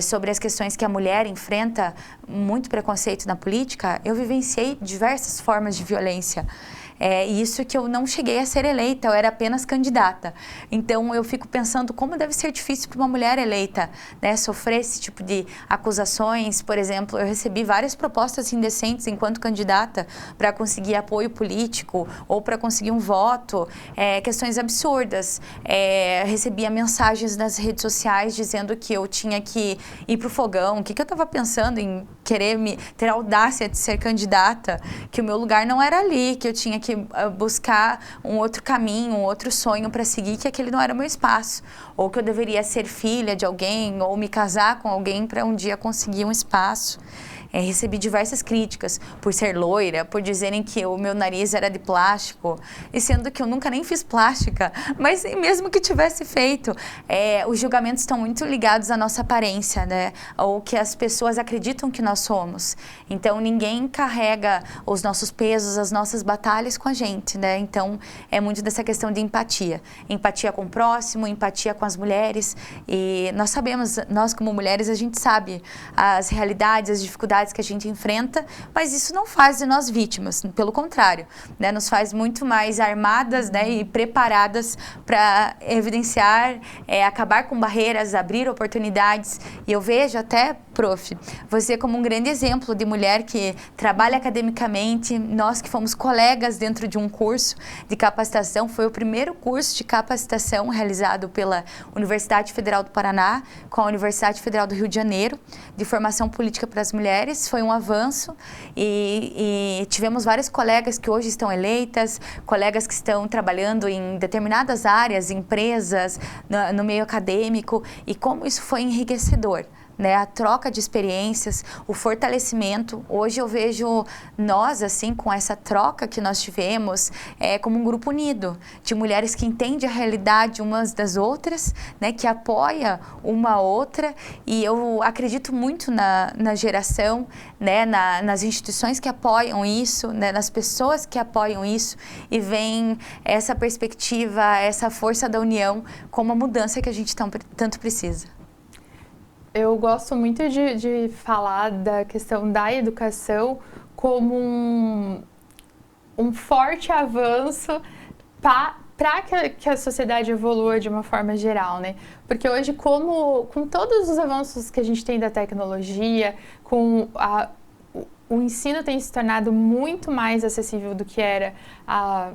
sobre as questões que a mulher enfrenta muito preconceito na política, eu vivenciei diversas formas de violência. Isso que eu não cheguei a ser eleita, eu era apenas candidata. Então, eu fico pensando como deve ser difícil para uma mulher eleita, né, sofrer esse tipo de acusações. Por exemplo, eu recebi várias propostas indecentes enquanto candidata para conseguir apoio político ou para conseguir um voto, questões absurdas. Recebia mensagens nas redes sociais dizendo que eu tinha que ir para o fogão, o que eu estava pensando em querer ter a audácia de ser candidata, que o meu lugar não era ali, que eu tinha que buscar um outro caminho, um outro sonho para seguir, que aquele não era o meu espaço, ou que eu deveria ser filha de alguém, ou me casar com alguém para um dia conseguir um espaço. Recebi diversas críticas por ser loira, por dizerem que o meu nariz era de plástico, e sendo que eu nunca nem fiz plástica, mas mesmo que tivesse feito, os julgamentos estão muito ligados à nossa aparência, né? Ou que as pessoas acreditam que nós somos. Então, ninguém carrega os nossos pesos, as nossas batalhas com a gente, né? Então, é muito dessa questão de empatia. Empatia com o próximo, empatia com as mulheres, e nós sabemos, nós como mulheres, a gente sabe as realidades, as dificuldades que a gente enfrenta, mas isso não faz de nós vítimas, pelo contrário, né, nos faz muito mais armadas, né, e preparadas para evidenciar, acabar com barreiras, abrir oportunidades. E eu vejo até, prof, você como um grande exemplo de mulher que trabalha academicamente. Nós que fomos colegas dentro de um curso de capacitação, foi o primeiro curso de capacitação realizado pela Universidade Federal do Paraná com a Universidade Federal do Rio de Janeiro, de formação política para as mulheres. Foi um avanço e tivemos vários colegas que hoje estão eleitas, colegas que estão trabalhando em determinadas áreas, empresas, no meio acadêmico, e como isso foi enriquecedor. Né, a troca de experiências, o fortalecimento. Hoje eu vejo nós, assim, com essa troca que nós tivemos, como um grupo unido, de mulheres que entendem a realidade umas das outras, né, que apoia uma a outra, e eu acredito muito na geração, né, nas instituições que apoiam isso, né, nas pessoas que apoiam isso, e vem essa perspectiva, essa força da união como a mudança que a gente tanto precisa. Eu gosto muito de falar da questão da educação como um forte avanço para que a sociedade evolua de uma forma geral, né? Porque hoje, com todos os avanços que a gente tem da tecnologia, o ensino tem se tornado muito mais acessível do que era há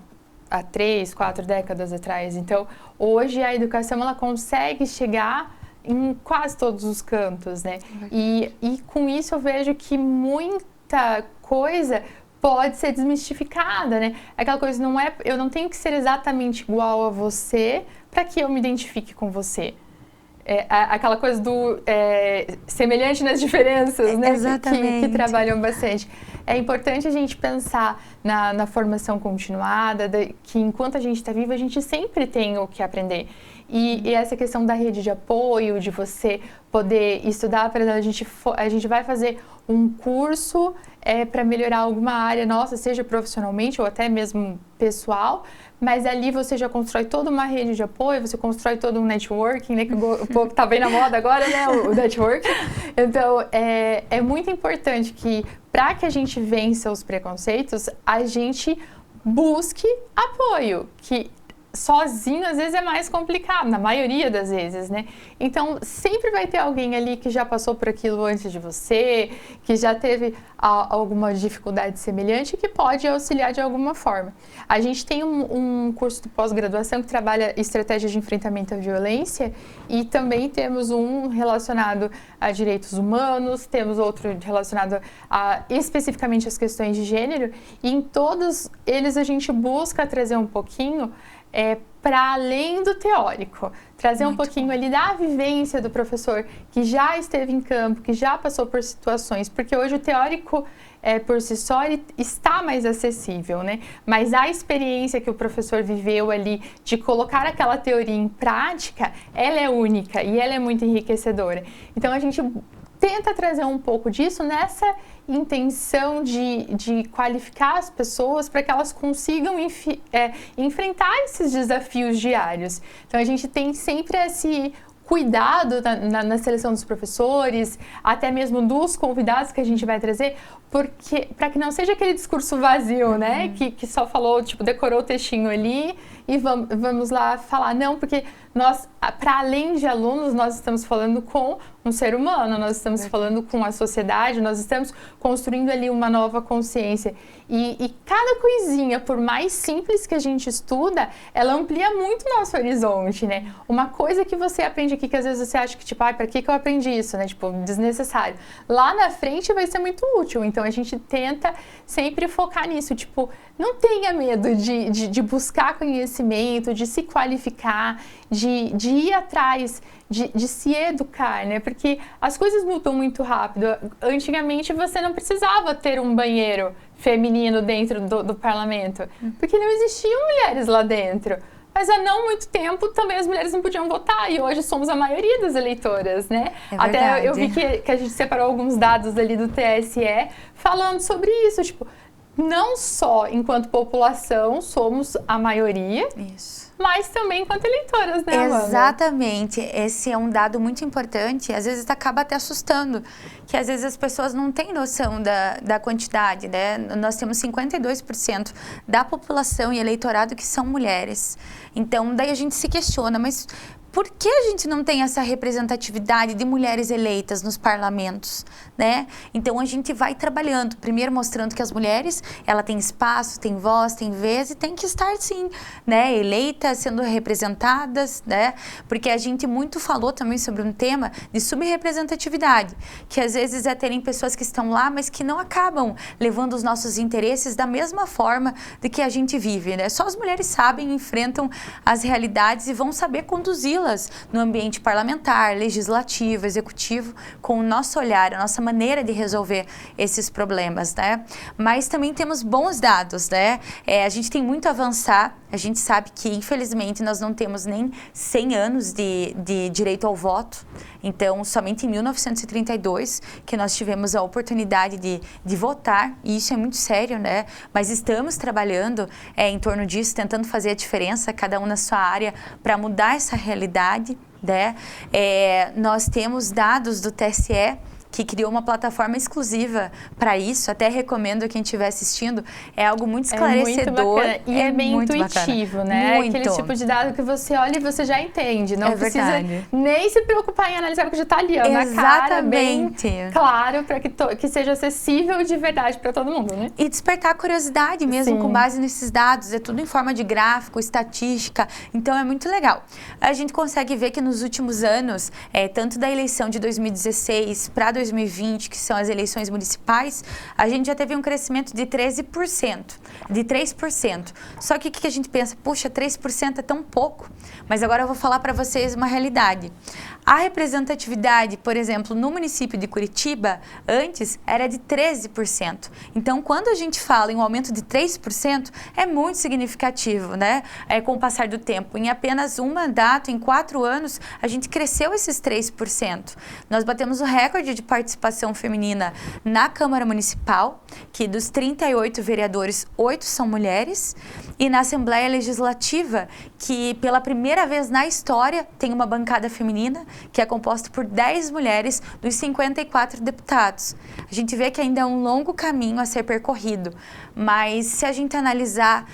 3, 4 décadas atrás. Então, hoje a educação ela consegue chegar em quase todos os cantos, né? E com isso eu vejo que muita coisa pode ser desmistificada, né? Aquela coisa eu não tenho que ser exatamente igual a você para que eu me identifique com você. Aquela coisa do semelhante nas diferenças, né? Exatamente. Que trabalham bastante. É importante a gente pensar na formação continuada, que enquanto a gente está vivo, a gente sempre tem o que aprender. E essa questão da rede de apoio, de você poder estudar, por exemplo, a gente vai fazer um curso para melhorar alguma área nossa, seja profissionalmente ou até mesmo pessoal, mas ali você já constrói toda uma rede de apoio, você constrói todo um networking, né, que o povo tá bem na moda agora, né, o networking. Então, é muito importante que, para que a gente vença os preconceitos, a gente busque apoio, que sozinho às vezes é mais complicado, na maioria das vezes, né? Então, sempre vai ter alguém ali que já passou por aquilo antes de você, que já teve alguma dificuldade semelhante e que pode auxiliar de alguma forma. A gente tem um curso de pós-graduação que trabalha estratégias de enfrentamento à violência e também temos um relacionado a direitos humanos, temos outro relacionado especificamente às questões de gênero, e em todos eles a gente busca trazer um pouquinho para além do teórico, trazer um pouquinho ali da vivência do professor que já esteve em campo, que já passou por situações, porque hoje o teórico por si só ele está mais acessível, né? Mas a experiência que o professor viveu ali de colocar aquela teoria em prática, ela é única e ela é muito enriquecedora. Então a gente tenta trazer um pouco disso nessa intenção de qualificar as pessoas para que elas consigam enfrentar esses desafios diários. Então a gente tem sempre esse cuidado na seleção dos professores, até mesmo dos convidados que a gente vai trazer, porque para que não seja aquele discurso vazio, né? Que só falou, tipo, decorou o textinho ali e vamos lá falar. Não, porque nós, para além de alunos, nós estamos falando com um ser humano, nós estamos falando com a sociedade, nós estamos construindo ali uma nova consciência. E cada coisinha, por mais simples que a gente estuda, ela amplia muito o nosso horizonte, né? Uma coisa que você aprende aqui, que às vezes você acha que, tipo, para que eu aprendi isso, né? Tipo, desnecessário. Lá na frente vai ser muito útil. Então, a gente tenta sempre focar nisso. Tipo, não tenha medo de buscar conhecimento, de se qualificar, de ir atrás, de se educar, né? Porque as coisas mudam muito rápido. Antigamente, você não precisava ter um banheiro feminino dentro do parlamento, porque não existiam mulheres lá dentro. Mas há não muito tempo também as mulheres não podiam votar e hoje somos a maioria das eleitoras, né? Até eu vi que a gente separou alguns dados ali do TSE falando sobre isso, tipo, não só enquanto população somos a maioria, mas também enquanto eleitoras, né, Amanda? Exatamente. Esse é um dado muito importante, às vezes acaba até assustando, que às vezes as pessoas não têm noção da quantidade, né? Nós temos 52% da população e eleitorado que são mulheres. Então, daí a gente se questiona, mas por que a gente não tem essa representatividade de mulheres eleitas nos parlamentos, né? Então a gente vai trabalhando, primeiro mostrando que as mulheres, ela tem espaço, tem voz, tem vez e tem que estar sim, né? Eleitas, sendo representadas, né? Porque a gente muito falou também sobre um tema de subrepresentatividade, que às vezes é terem pessoas que estão lá, mas que não acabam levando os nossos interesses da mesma forma de que a gente vive, né? Só as mulheres sabem, enfrentam as realidades e vão saber conduzi-las no ambiente parlamentar, legislativo, executivo, com o nosso olhar, a nossa maneira de resolver esses problemas, né? Mas também temos bons dados, né? A gente tem muito a avançar, a gente sabe que, infelizmente, nós não temos nem 100 anos de direito ao voto, então, somente em 1932 que nós tivemos a oportunidade de votar, e isso é muito sério, né? Mas estamos trabalhando em torno disso, tentando fazer a diferença, cada um na sua área, para mudar essa realidade, né? Nós temos dados do TSE, que criou uma plataforma exclusiva para isso, até recomendo a quem estiver assistindo, é algo muito esclarecedor. Muito bacana. E é bem intuitivo, bacana, né? Muito. Aquele tipo de dado que você olha e você já entende, não precisa nem se preocupar em analisar, porque já está ali, ó, na cara, bem claro, para que seja acessível de verdade para todo mundo, né? E despertar a curiosidade mesmo com base nesses dados, é tudo em forma de gráfico, estatística, então é muito legal. A gente consegue ver que nos últimos anos, tanto da eleição de 2016 para 2020, que são as eleições municipais, a gente já teve um crescimento de 13%, de 3%. Só que o que a gente pensa? Puxa, 3% é tão pouco. Mas agora eu vou falar para vocês uma realidade. A representatividade, por exemplo, no município de Curitiba, antes era de 13%. Então, quando a gente fala em um aumento de 3%, é muito significativo, né? Com o passar do tempo. Em apenas um mandato, em 4 anos, a gente cresceu esses 3%. Nós batemos o recorde de participação feminina na Câmara Municipal, que dos 38 vereadores, 8 são mulheres, e na Assembleia Legislativa, que pela primeira vez na história tem uma bancada feminina, que é composta por 10 mulheres dos 54 deputados. A gente vê que ainda é um longo caminho a ser percorrido, mas se a gente analisar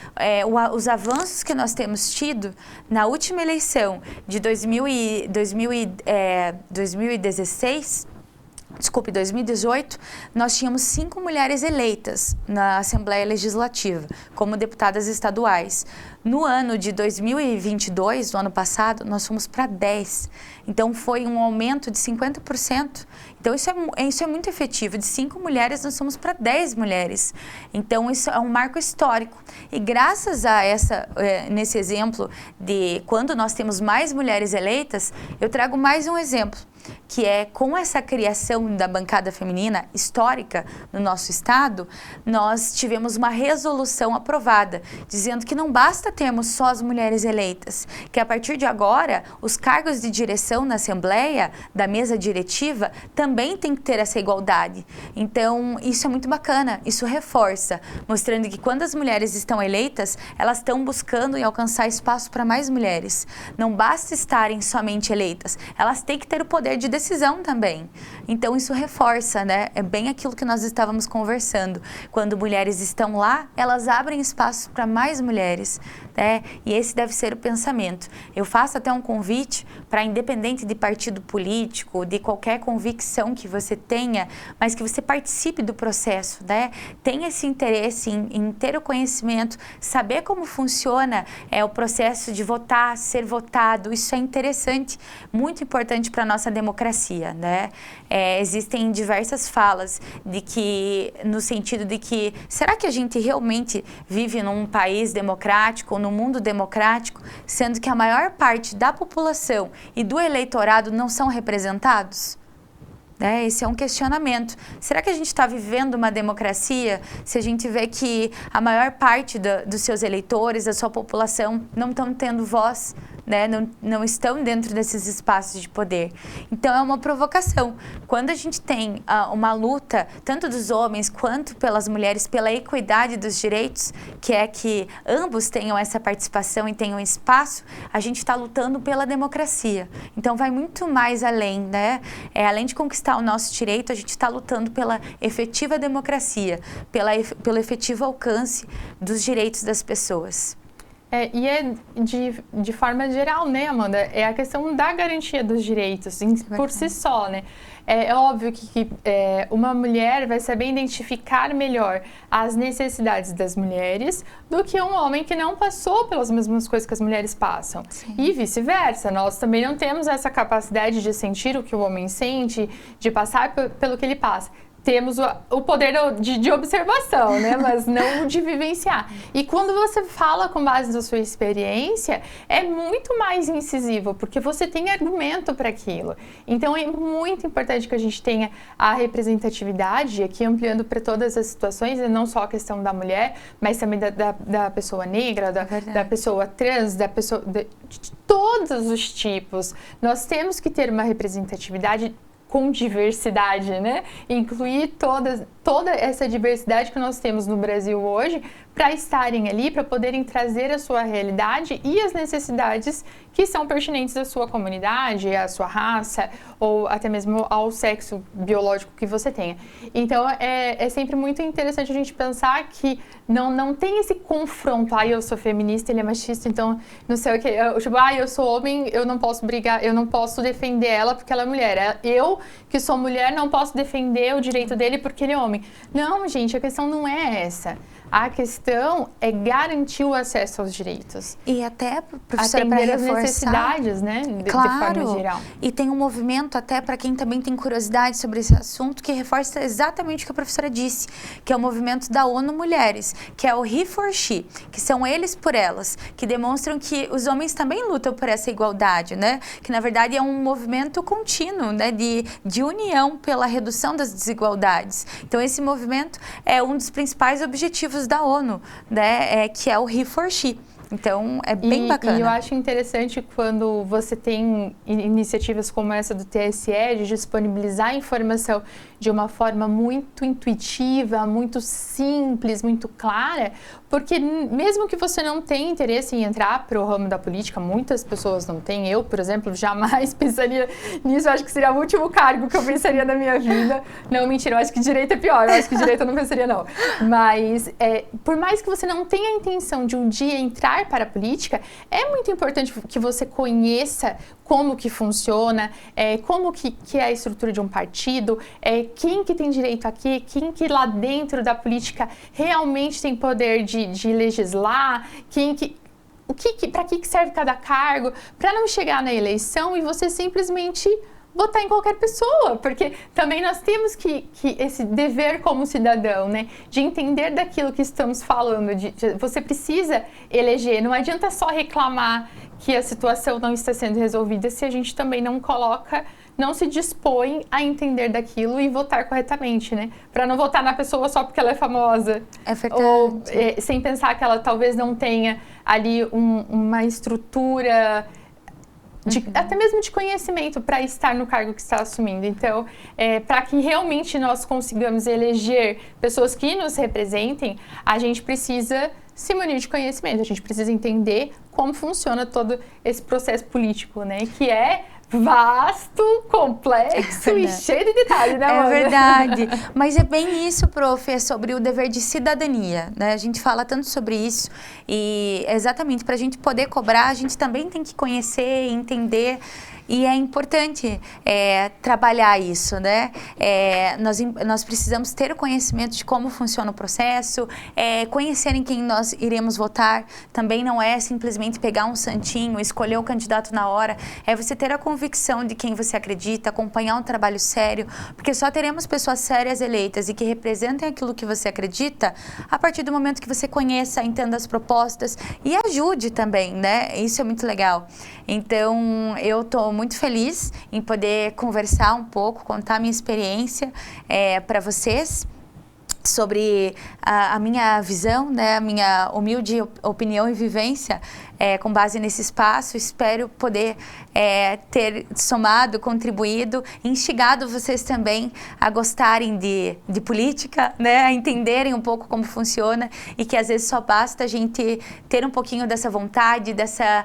os avanços que nós temos tido, na última eleição de 2018, nós tínhamos 5 mulheres eleitas na Assembleia Legislativa como deputadas estaduais. No ano de 2022, no ano passado, nós fomos para 10. Então, foi um aumento de 50%. Então, isso é muito efetivo. De 5 mulheres, nós fomos para 10 mulheres. Então, isso é um marco histórico. E graças a nesse exemplo de quando nós temos mais mulheres eleitas, eu trago mais um exemplo, que é com essa criação da bancada feminina histórica no nosso estado, nós tivemos uma resolução aprovada, dizendo que não basta termos só as mulheres eleitas, que a partir de agora, os cargos de direção na Assembleia, da mesa diretiva, também tem que ter essa igualdade. Então, isso é muito bacana, isso reforça, mostrando que quando as mulheres estão eleitas, elas estão buscando e alcançar espaço para mais mulheres. Não basta estarem somente eleitas, elas têm que ter o poder de decisão também. Então, isso reforça, né? É bem aquilo que nós estávamos conversando. Quando mulheres estão lá, elas abrem espaço para mais mulheres, né? E esse deve ser o pensamento. Eu faço até um convite para, independente de partido político, de qualquer convicção que você tenha, mas que você participe do processo, né? Tenha esse interesse em ter o conhecimento, saber como funciona o processo de votar, ser votado. Isso é interessante, muito importante para a nossa democracia, né? Existem diversas falas de que, no sentido de que, será que a gente realmente vive num país democrático, num mundo democrático, sendo que a maior parte da população e do eleitorado não são representados? Esse é um questionamento. Será que a gente está vivendo uma democracia se a gente vê que a maior parte dos seus eleitores, da sua população, não estão tendo voz, né? Não estão dentro desses espaços de poder? Então, é uma provocação. Quando a gente tem uma luta, tanto dos homens quanto pelas mulheres, pela equidade dos direitos, que é que ambos tenham essa participação e tenham espaço, a gente está lutando pela democracia. Então, vai muito mais além, né? Além de conquistar o nosso direito, a gente está lutando pela efetiva democracia, pelo efetivo alcance dos direitos das pessoas. De forma geral, né, Amanda? É a questão da garantia dos direitos por si só, né? É óbvio que uma mulher vai saber identificar melhor as necessidades das mulheres do que um homem que não passou pelas mesmas coisas que as mulheres passam. Sim. E vice-versa, nós também não temos essa capacidade de sentir o que o homem sente, de passar pelo que ele passa. Temos o poder de observação, né? Mas não de vivenciar. E quando você fala com base na sua experiência, é muito mais incisivo, porque você tem argumento para aquilo. Então, é muito importante que a gente tenha a representatividade, aqui ampliando para todas as situações, e não só a questão da mulher, mas também da pessoa negra, da pessoa trans, de todos os tipos. Nós temos que ter uma representatividade com diversidade, né? Incluir toda essa diversidade que nós temos no Brasil hoje para estarem ali, para poderem trazer a sua realidade e as necessidades que são pertinentes à sua comunidade, à sua raça ou até mesmo ao sexo biológico que você tenha. Então, é sempre muito interessante a gente pensar que não tem esse confronto. Eu sou feminista, ele é machista, então não sei o que. Eu sou homem, eu não posso brigar, eu não posso defender ela porque ela é mulher. Eu, que sou mulher, não posso defender o direito dele porque ele é homem. Não, gente, a questão não é essa. A questão é garantir o acesso aos direitos. E até, professora, atender as necessidades, né? Claro. De forma geral. E tem um movimento, até para quem também tem curiosidade sobre esse assunto, que reforça exatamente o que a professora disse, que é o movimento da ONU Mulheres, que é o He for She, que são eles por elas, que demonstram que os homens também lutam por essa igualdade, né? Que, na verdade, é um movimento contínuo, né? De união pela redução das desigualdades. Então, esse movimento é um dos principais objetivos da ONU, né, que é o He for She. Então, é bem bacana. E eu acho interessante quando você tem iniciativas como essa do TSE, de disponibilizar informação de uma forma muito intuitiva, muito simples, muito clara, porque mesmo que você não tenha interesse em entrar para o ramo da política, muitas pessoas não têm. Eu, por exemplo, jamais pensaria nisso. Eu acho que seria o último cargo que eu pensaria na minha vida. Não, mentira, eu acho que direito é pior. Eu acho que direito eu não pensaria, não. Mas, por mais que você não tenha a intenção de um dia entrar para a política, é muito importante que você conheça como que funciona, como que é a estrutura de um partido, quem que tem direito a quê, quem que lá dentro da política realmente tem poder de legislar, quem que... para que serve cada cargo, para não chegar na eleição e você simplesmente votar em qualquer pessoa, porque também nós temos que esse dever como cidadão, né, de entender daquilo que estamos falando, você precisa eleger, não adianta só reclamar que a situação não está sendo resolvida se a gente também não se dispõe a entender daquilo e votar corretamente, né? Para não votar na pessoa só porque ela é famosa. É verdade. Ou sem pensar que ela talvez não tenha ali uma estrutura, até mesmo de conhecimento para estar no cargo que está assumindo. Então, para que realmente nós consigamos eleger pessoas que nos representem, a gente precisa se munir de conhecimento, a gente precisa entender como funciona todo esse processo político, né? Que é vasto, complexo e cheio de detalhes, né, Amanda? É verdade. Mas é bem isso, prof, é sobre o dever de cidadania, né? A gente fala tanto sobre isso e exatamente para a gente poder cobrar, a gente também tem que conhecer, entender. E é importante trabalhar isso, né? Nós precisamos ter conhecimento de como funciona o processo, conhecer em quem nós iremos votar. Também não é simplesmente pegar um santinho, escolher o candidato na hora. É você ter a convicção de quem você acredita, acompanhar um trabalho sério, porque só teremos pessoas sérias eleitas e que representem aquilo que você acredita a partir do momento que você conheça, entenda as propostas e ajude também, né? Isso é muito legal. Então, eu estou muito feliz em poder conversar um pouco, contar a minha experiência para vocês sobre a minha visão, né, a minha humilde opinião e vivência com base nesse espaço. Espero poder ter somado, contribuído, instigado vocês também a gostarem de política, né, a entenderem um pouco como funciona e que às vezes só basta a gente ter um pouquinho dessa vontade, dessa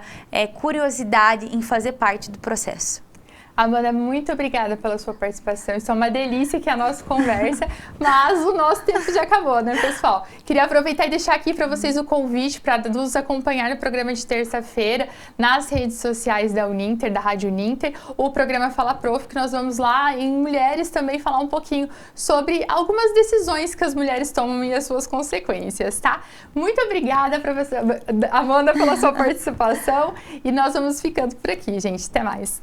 curiosidade em fazer parte do processo. Amanda, muito obrigada pela sua participação. Isso é uma delícia que é a nossa conversa, mas o nosso tempo já acabou, né, pessoal? Queria aproveitar e deixar aqui para vocês o convite para nos acompanhar no programa de terça-feira, nas redes sociais da Uninter, da Rádio Uninter, o programa Fala Prof, que nós vamos lá em Mulheres também falar um pouquinho sobre algumas decisões que as mulheres tomam e as suas consequências, tá? Muito obrigada, professora Amanda, pela sua participação e nós vamos ficando por aqui, gente. Até mais.